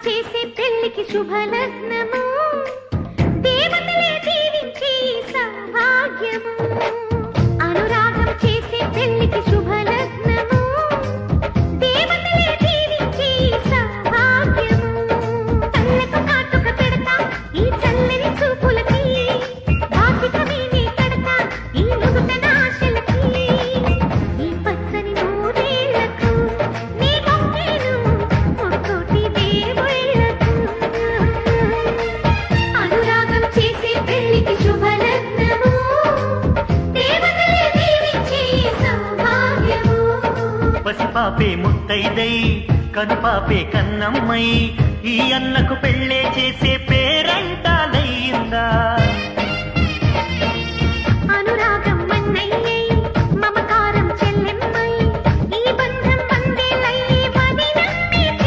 చేసే పెళ్లికి శుభలగ్నము దేవతలే దీవించే సౌభాగ్యము అనురాగం చేసే పెళ్లికి శుభలగ్నము దేవతలే దీవించే సౌభాగ్యము కళ్ళకు కాటుక పెడతా ఈ చల్లని చూపులకి బాసికమేనే కడతా ఈ నుదుట నాశలకి ఈ పచ్చని నూరేళ్లకు నీ మొక్కేను ముక్కోటి దేవుళ్ళకు అనురాగం చేసే పెళ్లికి శుభలగ్నము దేవతలే దీవించే సౌభాగ్యము పసిపాపే ముత్తైదై కనుపాపే కన్నమ్మై ఈ అన్నకు పెళ్ళే చేసే పేరంటాలయ్యిందా